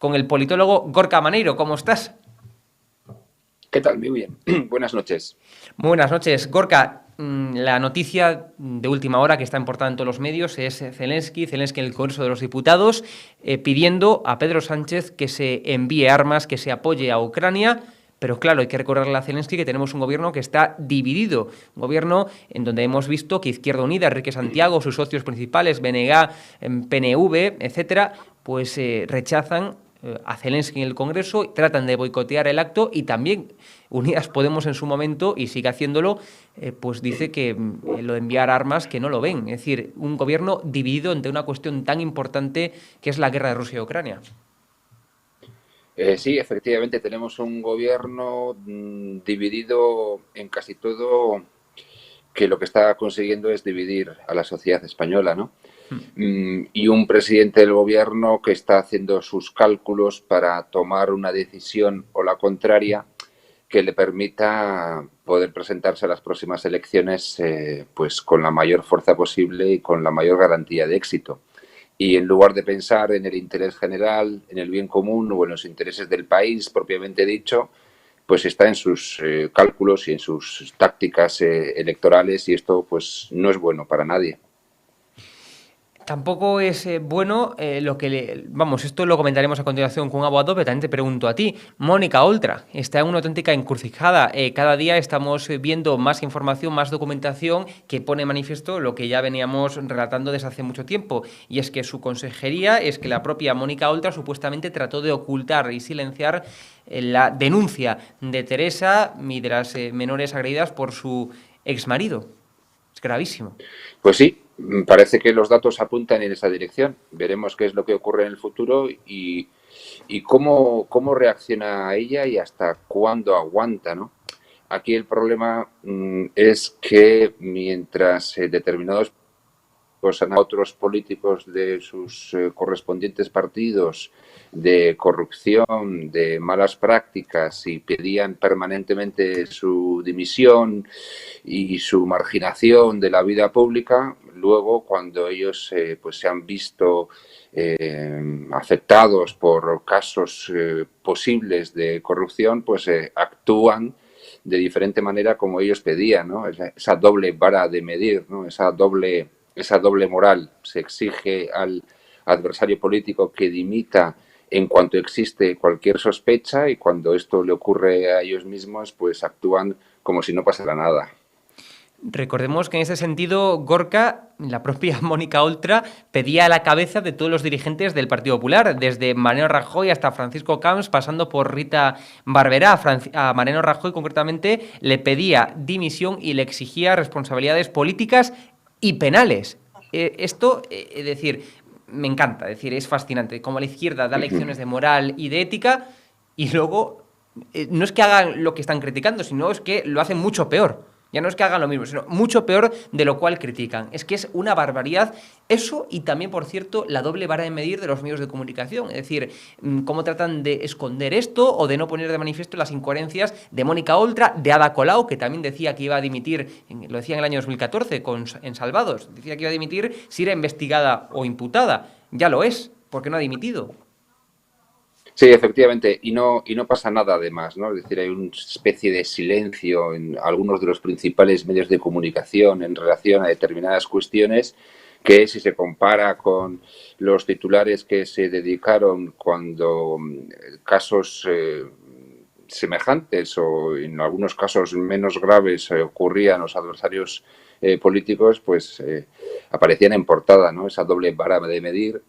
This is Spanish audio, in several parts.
con el politólogo Gorka Maneiro. ¿Cómo estás? ¿Qué tal? Muy bien. Buenas noches. Muy buenas noches. Gorka, la noticia de última hora que está en portada en todos los medios es Zelensky en el Congreso de los Diputados, pidiendo a Pedro Sánchez que se envíe armas, que se apoye a Ucrania. Pero claro, hay que recordarle a Zelensky que tenemos un gobierno que está dividido. Un gobierno en donde hemos visto que Izquierda Unida, Enrique Santiago, sus socios principales, BNG, PNV, etcétera, pues rechazan a Zelensky en el Congreso, tratan de boicotear el acto y también Unidas Podemos en su momento, y sigue haciéndolo, pues dice que lo de enviar armas que no lo ven. Es decir, un gobierno dividido ante una cuestión tan importante que es la guerra de Rusia y Ucrania. Sí, efectivamente tenemos un gobierno dividido en casi todo, que lo que está consiguiendo es dividir a la sociedad española, ¿no? Y un presidente del gobierno que está haciendo sus cálculos para tomar una decisión o la contraria que le permita poder presentarse a las próximas elecciones pues con la mayor fuerza posible y con la mayor garantía de éxito. Y en lugar de pensar en el interés general, en el bien común o en los intereses del país propiamente dicho, pues está en sus cálculos y en sus tácticas electorales, y esto pues no es bueno para nadie. Tampoco es bueno lo que vamos, esto lo comentaremos a continuación con un abogado, pero también te pregunto a ti. Mónica Oltra está en una auténtica encrucijada. Cada día estamos viendo más información, más documentación que pone en manifiesto lo que ya veníamos relatando desde hace mucho tiempo. Y es que su consejería es que la propia Mónica Oltra supuestamente trató de ocultar y silenciar la denuncia de Teresa y de las menores agredidas por su exmarido. Es gravísimo. Pues sí, parece que los datos apuntan en esa dirección. Veremos qué es lo que ocurre en el futuro y cómo reacciona ella y hasta cuándo aguanta, ¿no? Aquí el problema es que mientras determinados acusan a otros políticos de sus correspondientes partidos de corrupción, de malas prácticas, y pedían permanentemente su dimisión y su marginación de la vida pública, luego cuando ellos pues se han visto afectados por casos posibles de corrupción, pues actúan de diferente manera como ellos pedían, ¿no? Esa doble vara de medir, ¿no? Esa doble moral. Se exige al adversario político que dimita en cuanto existe cualquier sospecha, y cuando esto le ocurre a ellos mismos, pues actúan como si no pasara nada. Recordemos que en ese sentido, Gorka, la propia Mónica Oltra, pedía a la cabeza de todos los dirigentes del Partido Popular, desde Mariano Rajoy hasta Francisco Camps, pasando por Rita Barberá. A Mariano Rajoy, concretamente, le pedía dimisión y le exigía responsabilidades políticas y penales. Es decir, me encanta, es decir, es fascinante. Como la izquierda da lecciones de moral y de ética, y luego no es que hagan lo que están criticando, sino es que lo hacen mucho peor. Ya no es que hagan lo mismo, sino mucho peor de lo cual critican. Es que es una barbaridad eso, y también, por cierto, la doble vara de medir de los medios de comunicación. Es decir, cómo tratan de esconder esto o de no poner de manifiesto las incoherencias de Mónica Oltra, de Ada Colau, que también decía que iba a dimitir, lo decía en el año 2014 en Salvados, decía que iba a dimitir si era investigada o imputada. Ya lo es, porque no ha dimitido. Sí, efectivamente, y no pasa nada además, ¿no? Es decir, hay una especie de silencio en algunos de los principales medios de comunicación en relación a determinadas cuestiones, que si se compara con los titulares que se dedicaron cuando casos semejantes o en algunos casos menos graves ocurrían los adversarios políticos, pues aparecían en portada, ¿no? Esa doble vara de medir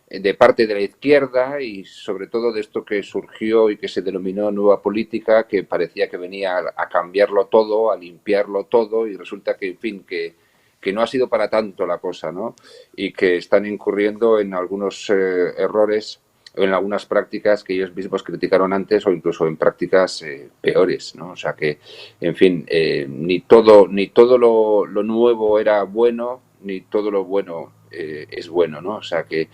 de parte de la izquierda, y sobre todo de esto que surgió y que se denominó nueva política, que parecía que venía a cambiarlo todo, a limpiarlo todo, y resulta que, en fin, que no ha sido para tanto la cosa, ¿no? Y que están incurriendo en algunos errores o en algunas prácticas que ellos mismos criticaron antes, o incluso en prácticas peores, ¿no? O sea que, en fin, ni todo lo nuevo era bueno, ni todo lo bueno es bueno, ¿no? O sea que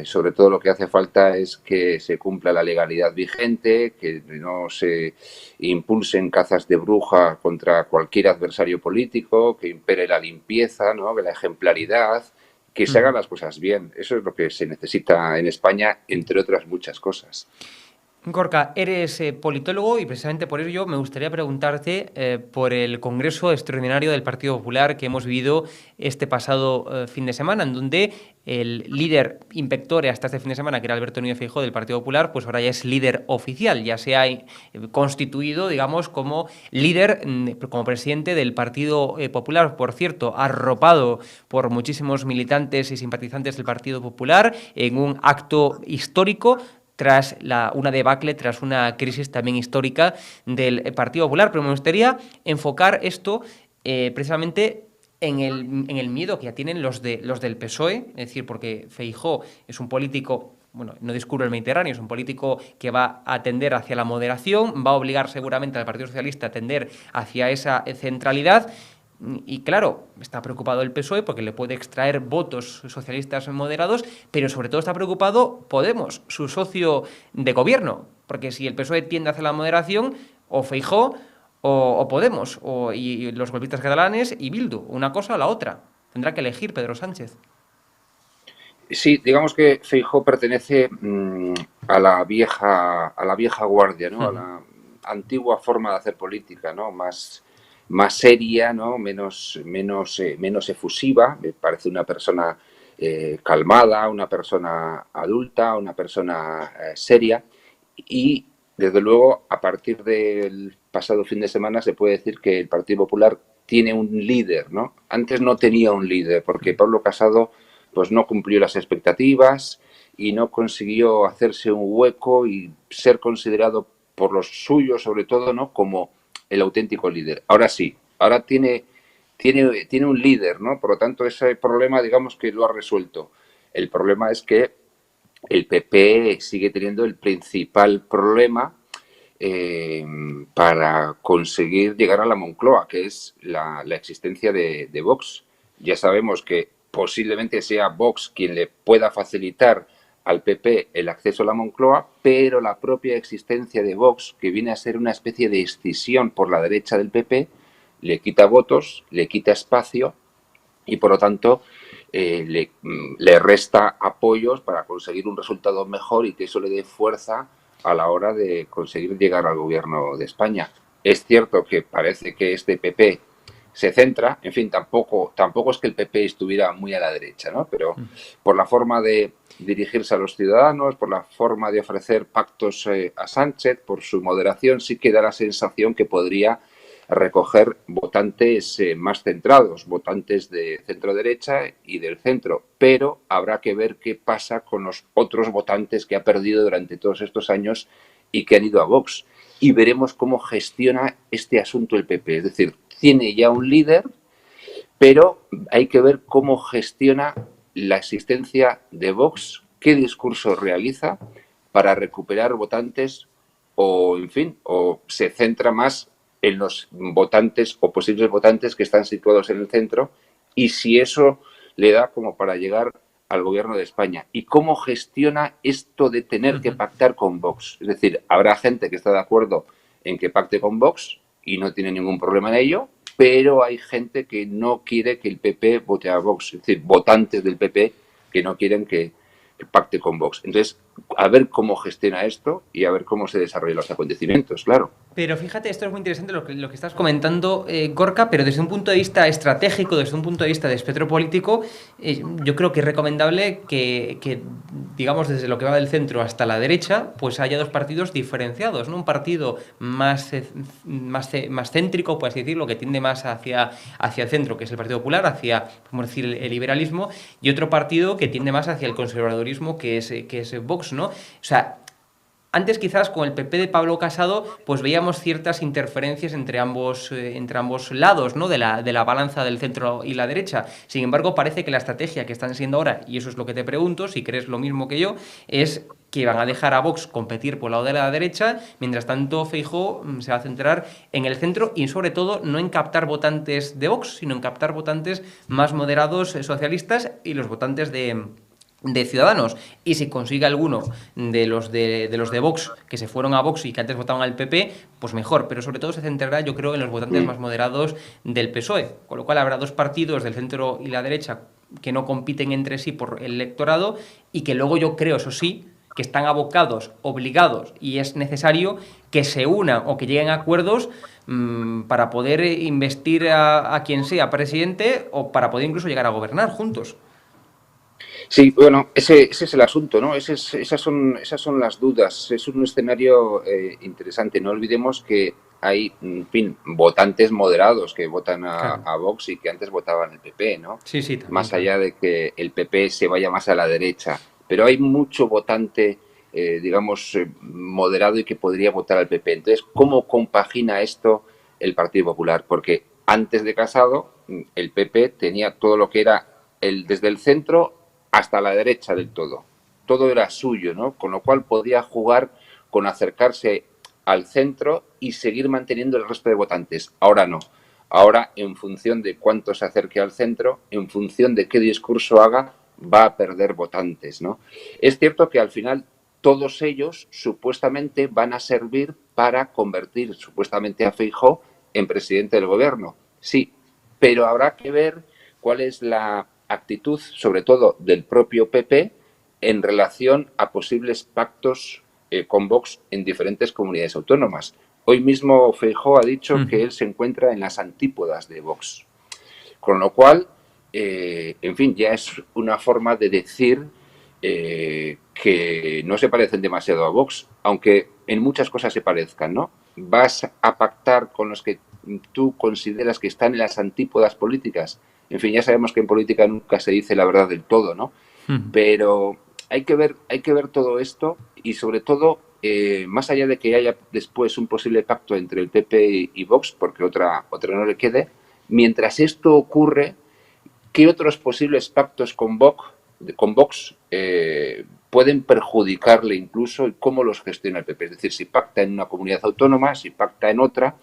sobre todo lo que hace falta es que se cumpla la legalidad vigente, que no se impulsen cazas de bruja contra cualquier adversario político, que impere la limpieza, ¿no? La ejemplaridad, que se hagan las cosas bien. Eso es lo que se necesita en España, entre otras muchas cosas. Gorka, eres politólogo y precisamente por ello me gustaría preguntarte por el Congreso Extraordinario del Partido Popular que hemos vivido este pasado fin de semana, en donde el líder inspectore hasta este fin de semana, que era Alberto Núñez Feijóo del Partido Popular, pues ahora ya es líder oficial, ya se ha constituido, digamos, como líder, como presidente del Partido Popular. Por cierto, arropado por muchísimos militantes y simpatizantes del Partido Popular en un acto histórico tras una debacle, tras una crisis también histórica del Partido Popular. Pero me gustaría enfocar esto precisamente en el miedo que ya tienen los del PSOE, es decir, porque Feijóo es un político, bueno, no descubre el Mediterráneo, es un político que va a tender hacia la moderación, va a obligar seguramente al Partido Socialista a tender hacia esa centralidad. Y claro, está preocupado el PSOE porque le puede extraer votos socialistas moderados, pero sobre todo está preocupado Podemos, su socio de gobierno, porque si el PSOE tiende hacia la moderación, o Feijóo o Podemos, y los golpistas catalanes y Bildu, una cosa o la otra. Tendrá que elegir Pedro Sánchez. Sí, digamos que Feijóo pertenece a la vieja guardia, ¿no? A la antigua forma de hacer política, ¿no? Más seria, ¿no? Menos efusiva. Me parece una persona calmada, una persona adulta, una persona seria. Y, desde luego, a partir del pasado fin de semana se puede decir que el Partido Popular tiene un líder, ¿no? Antes no tenía un líder, porque Pablo Casado pues no cumplió las expectativas y no consiguió hacerse un hueco y ser considerado por los suyos, sobre todo, ¿no? Como el auténtico líder. Ahora sí, ahora tiene un líder, ¿no? Por lo tanto, ese problema, digamos que lo ha resuelto. El problema es que el PP sigue teniendo el principal problema para conseguir llegar a la Moncloa, que es la existencia de Vox. Ya sabemos que posiblemente sea Vox quien le pueda facilitar al PP el acceso a la Moncloa, pero la propia existencia de Vox, que viene a ser una especie de escisión por la derecha del PP, le quita votos, le quita espacio y, por lo tanto, le resta apoyos para conseguir un resultado mejor y que eso le dé fuerza a la hora de conseguir llegar al gobierno de España. Es cierto que parece que este PP se centra, en fin, tampoco es que el PP estuviera muy a la derecha, ¿no? Pero por la forma de dirigirse a los ciudadanos, por la forma de ofrecer pactos a Sánchez, por su moderación, sí que da la sensación que podría recoger votantes más centrados, votantes de centro-derecha y del centro, pero habrá que ver qué pasa con los otros votantes que ha perdido durante todos estos años y que han ido a Vox. Y veremos cómo gestiona este asunto el PP. Es decir, tiene ya un líder, pero hay que ver cómo gestiona la existencia de Vox, qué discurso realiza para recuperar votantes o, en fin, o se centra más en los votantes o posibles votantes que están situados en el centro y si eso le da como para llegar al gobierno de España. ¿Y cómo gestiona esto de tener que pactar con Vox? Es decir, habrá gente que está de acuerdo en que pacte con Vox y no tiene ningún problema en ello, pero hay gente que no quiere que el PP vote a Vox, es decir, votantes del PP que no quieren que pacte con Vox. Entonces, a ver cómo gestiona esto y a ver cómo se desarrollan los acontecimientos, claro. Pero fíjate, esto es muy interesante lo que estás comentando, Gorka, pero desde un punto de vista estratégico, desde un punto de vista de espectro político, yo creo que es recomendable que, digamos, desde lo que va del centro hasta la derecha, pues haya dos partidos diferenciados, ¿no? Un partido más céntrico, por así decirlo, que tiende más hacia el centro, que es el Partido Popular, hacia, podemos decir, el liberalismo, y otro partido que tiende más hacia el conservadurismo, que es Vox, ¿no? O sea, antes quizás con el PP de Pablo Casado pues veíamos ciertas interferencias entre ambos lados, ¿no? de la balanza del centro y la derecha. Sin embargo, parece que la estrategia que están siendo ahora, y eso es lo que te pregunto, si crees lo mismo que yo, es que van a dejar a Vox competir por el lado de la derecha, mientras tanto Feijóo se va a centrar en el centro y sobre todo no en captar votantes de Vox, sino en captar votantes más moderados socialistas y los votantes de Ciudadanos. Y si consigue alguno de los de Vox que se fueron a Vox y que antes votaban al PP, pues mejor, pero sobre todo se centrará, yo creo, en los votantes más moderados del PSOE, con lo cual habrá dos partidos del centro y la derecha que no compiten entre sí por el electorado y que luego yo creo, eso sí, que están abocados, obligados, y es necesario que se unan o que lleguen a acuerdos para poder investir a quien sea presidente o para poder incluso llegar a gobernar juntos. Sí, bueno, ese es el asunto, ¿no? Esas son las dudas. Es un escenario interesante. No olvidemos que hay, en fin, votantes moderados que votan Claro. a Vox y que antes votaban el PP, ¿no? Sí, sí, también, Más claro. allá de que el PP se vaya más a la derecha. Pero hay mucho votante, digamos, moderado y que podría votar al PP. Entonces, ¿cómo compagina esto el Partido Popular? Porque antes de Casado, el PP tenía todo lo que era desde el centro hasta la derecha del todo. Todo era suyo, ¿no? Con lo cual podía jugar con acercarse al centro y seguir manteniendo el resto de votantes. Ahora no. Ahora, en función de cuánto se acerque al centro, en función de qué discurso haga, va a perder votantes, ¿no? Es cierto que al final todos ellos supuestamente van a servir para convertir supuestamente a Feijóo en presidente del gobierno. Sí, pero habrá que ver cuál es la actitud, sobre todo del propio PP, en relación a posibles pactos con Vox en diferentes comunidades autónomas. Hoy mismo Feijóo ha dicho que él se encuentra en las antípodas de Vox. Con lo cual, en fin, ya es una forma de decir que no se parecen demasiado a Vox, aunque en muchas cosas se parezcan, ¿no? Vas a pactar con los que tú consideras que están en las antípodas políticas. En fin, ya sabemos que en política nunca se dice la verdad del todo, ¿no? Pero hay que ver todo esto y sobre todo, más allá de que haya después un posible pacto entre el PP y Vox, porque otra no le quede, mientras esto ocurre, ¿qué otros posibles pactos con Vox pueden perjudicarle incluso y cómo los gestiona el PP? Es decir, si pacta en una comunidad autónoma, si pacta en otra,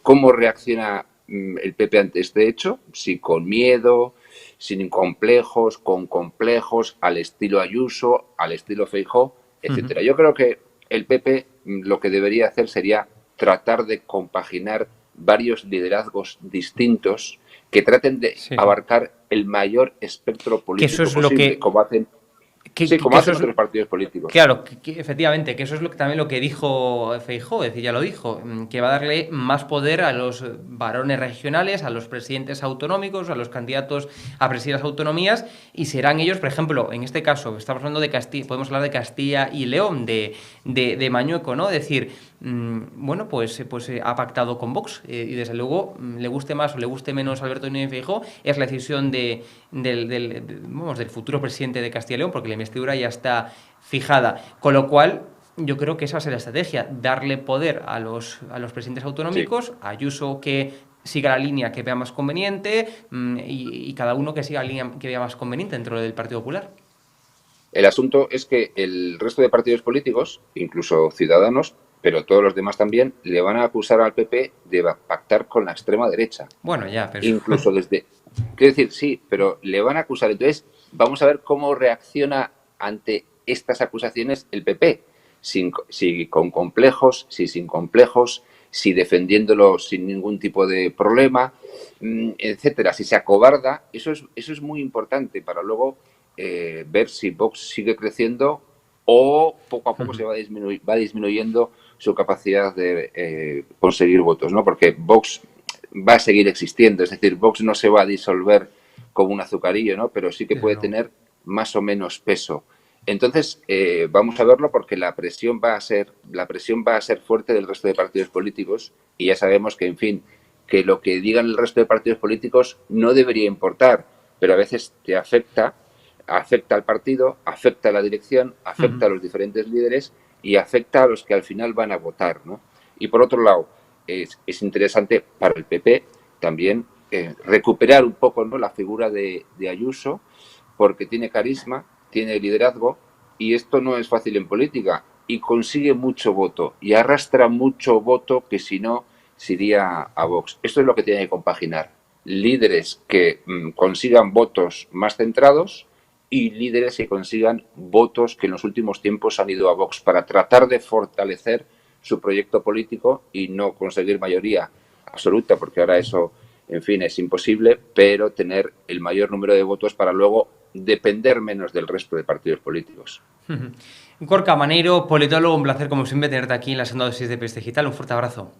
¿cómo reacciona el PP ante este hecho? Si con miedo, sin complejos, con complejos, al estilo Ayuso, al estilo Feijóo, etcétera. Yo creo que el PP lo que debería hacer sería tratar de compaginar varios liderazgos distintos que traten de Sí. abarcar el mayor espectro Que eso político es lo posible, que... como hacen, sí, como que eso hacen es... otros partidos políticos. Claro, efectivamente, que eso es también lo que dijo Feijóo, es decir, ya lo dijo, que va a darle más poder a los varones regionales, a los presidentes autonómicos, a los candidatos a presidir las autonomías, y serán ellos, por ejemplo, en este caso, estamos hablando de Castilla, podemos hablar de Castilla y León, de Mañueco, ¿no? Es decir, bueno, pues ha pactado con Vox, y desde luego, le guste más o le guste menos a Alberto Núñez Feijóo, es la decisión vamos, del futuro presidente de Castilla y León, porque la investidura ya está fijada. Con lo cual, yo creo que esa va a ser la estrategia, darle poder a los presidentes Sí. autonómicos, a Ayuso que siga la línea que vea más conveniente y cada uno que siga la línea que vea más conveniente dentro del Partido Popular. El asunto es que el resto de partidos políticos, incluso Ciudadanos, pero todos los demás también, le van a acusar al PP de pactar con la extrema derecha. Bueno, ya, pero... Incluso desde... Quiero decir, sí, pero le van a acusar. Entonces, vamos a ver cómo reacciona ante estas acusaciones el PP. Si con complejos, si sin complejos, si defendiéndolo sin ningún tipo de problema, etcétera. Si se acobarda, eso es muy importante para luego ver si Vox sigue creciendo o poco a poco se va, va disminuyendo su capacidad de conseguir votos, ¿no? Porque Vox va a seguir existiendo, es decir, Vox no se va a disolver como un azucarillo, ¿no? Pero sí que Desde puede luego. tener más o menos peso. Entonces, vamos a verlo porque la presión va a ser fuerte del resto de partidos políticos y ya sabemos que, en fin, que lo que digan el resto de partidos políticos no debería importar, pero a veces te afecta al partido, afecta a la dirección, afecta a los diferentes líderes y afecta a los que al final van a votar, ¿no? Y por otro lado, es interesante para el PP también recuperar un poco, ¿no?, la figura de Ayuso, porque tiene carisma, tiene liderazgo, y esto no es fácil en política, y consigue mucho voto, y arrastra mucho voto que si no, se iría a Vox. Esto es lo que tiene que compaginar. Líderes que consigan votos más centrados y líderes que consigan votos que en los últimos tiempos han ido a Vox para tratar de fortalecer su proyecto político y no conseguir mayoría absoluta, porque ahora eso en fin, es imposible, pero tener el mayor número de votos para luego depender menos del resto de partidos políticos. Gorka Maneiro, politólogo, un placer como siempre tenerte aquí en la segunda dosis de PS Digital. Un fuerte abrazo.